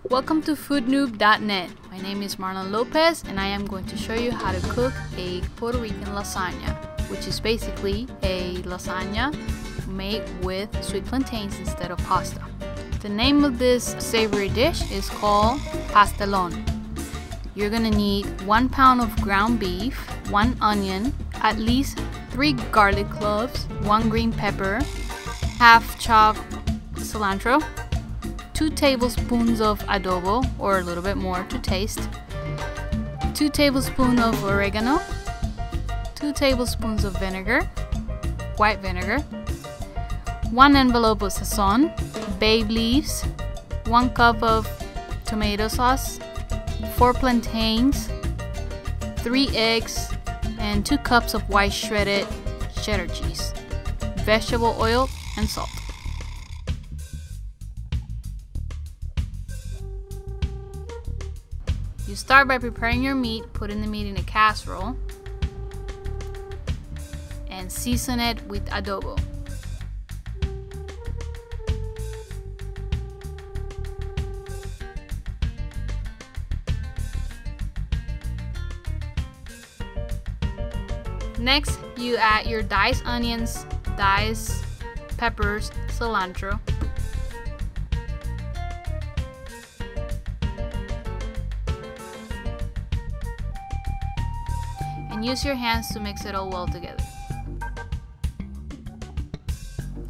Welcome to foodnoob.net. My name is Marlon Lopez and I am going to show you how to cook a Puerto Rican lasagna, which is basically a lasagna made with sweet plantains instead of pasta. The name of this savory dish is called pastelon. You're gonna need 1 pound of ground beef, 1 onion, at least 3 garlic cloves, 1 green pepper, half chopped cilantro, 2 tablespoons of adobo, or a little bit more to taste, 2 tablespoons of oregano, 2 tablespoons of vinegar, white vinegar, 1 envelope of sazon, bay leaves, 1 cup of tomato sauce, 4 plantains, 3 eggs, and 2 cups of white shredded cheddar cheese, vegetable oil, and salt. You start by preparing your meat, putting the meat in a casserole, and season it with adobo. Next, you add your diced onions, diced peppers, cilantro, and use your hands to mix it all well together.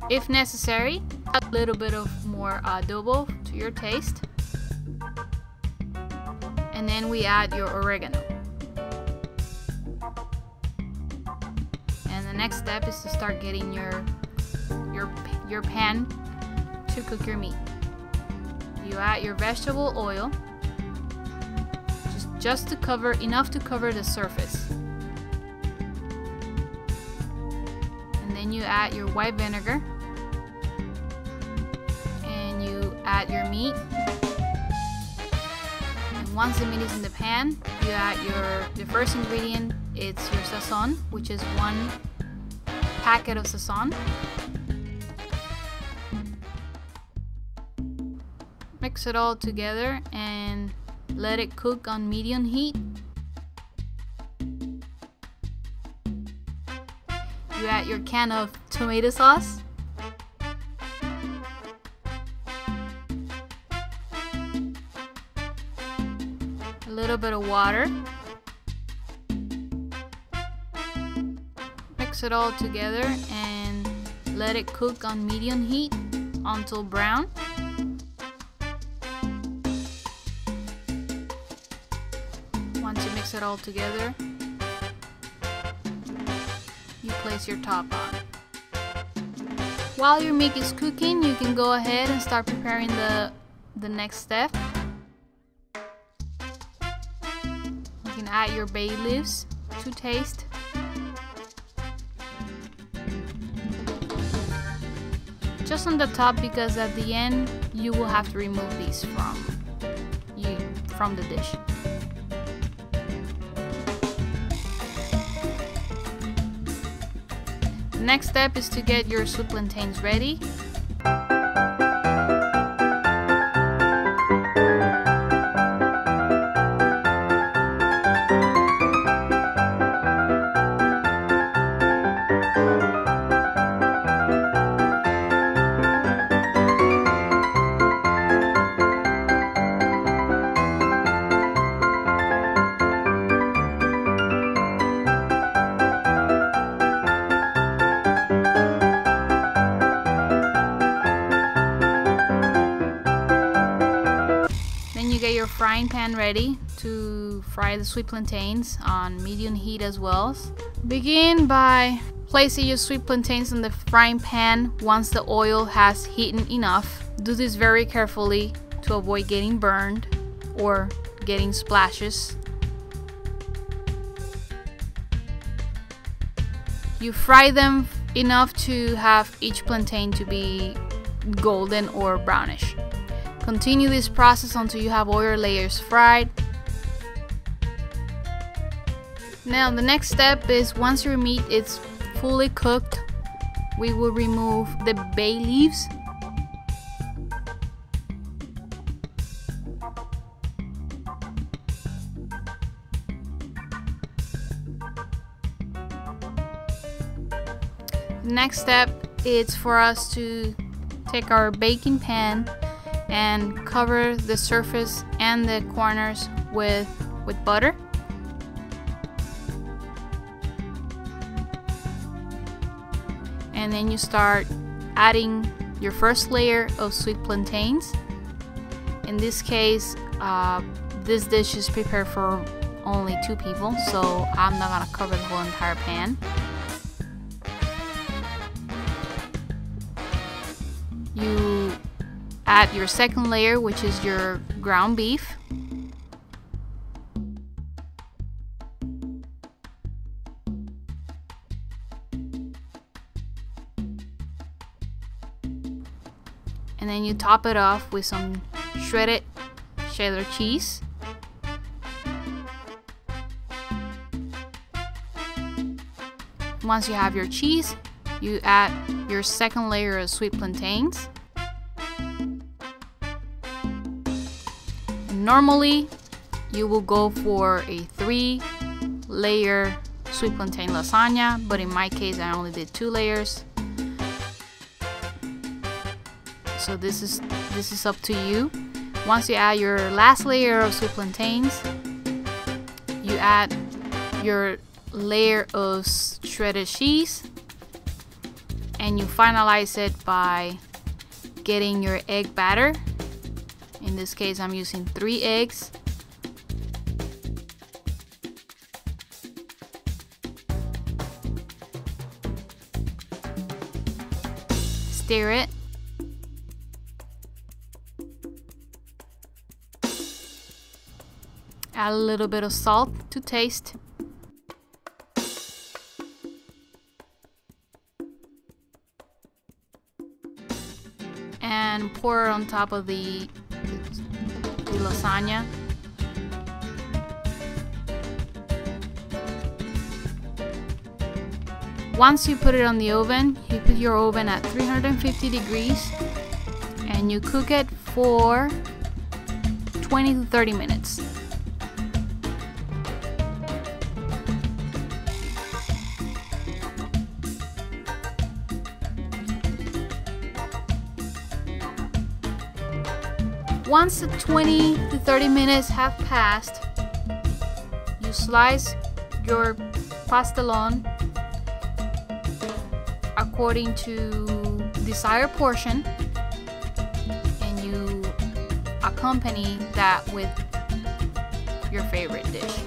If necessary, add a little bit of more adobo to your taste, and then we add your oregano. The next step is to start getting your pan to cook your meat. You add your vegetable oil, just to cover, enough to cover the surface. And then you add your white vinegar, and you add your meat. And once the meat is in the pan, you add the first ingredient. It's your sazon, which is 1 packet of sazon. Mix it all together and let it cook on medium heat. You add your can of tomato sauce, a little bit of water. Mix it all together and let it cook on medium heat until brown. Once you mix it all together, you place your top on. While your meat is cooking, you can go ahead and start preparing the next step. You can add your bay leaves to taste. Just on the top, because at the end you will have to remove these from the dish. The next step is to get your sweet plantains ready. Get your frying pan ready to fry the sweet plantains on medium heat as well. Begin by placing your sweet plantains in the frying pan once the oil has heated enough. Do this very carefully to avoid getting burned or getting splashes. You fry them enough to have each plantain to be golden or brownish. Continue this process until you have all your layers fried. Now the next step is, once your meat is fully cooked, we will remove the bay leaves The next step is for us to take our baking pan and cover the surface and the corners with butter. And then you start adding your first layer of sweet plantains. In this case, this dish is prepared for only 2 people, so I'm not gonna cover the whole entire pan. You add your second layer, which is your ground beef. And then you top it off with some shredded cheddar cheese. Once you have your cheese, you add your second layer of sweet plantains. And normally, you will go for a 3-layer sweet plantain lasagna, but in my case, I only did 2 layers. So this is up to you. Once you add your last layer of sweet plantains, you add your layer of shredded cheese, and you finalize it by getting your egg batter. In this case, I'm using 3 eggs. Stir it. Add a little bit of salt to taste. And pour it on top of the lasagna. Once you put it on the oven, you put your oven at 350 degrees and you cook it for 20 to 30 minutes. Once the 20 to 30 minutes have passed, you slice your pastelon according to desired portion, and you accompany that with your favorite dish.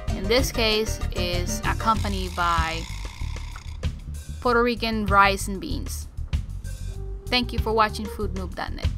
In this case, is accompanied by Puerto Rican rice and beans. Thank you for watching foodnoob.net.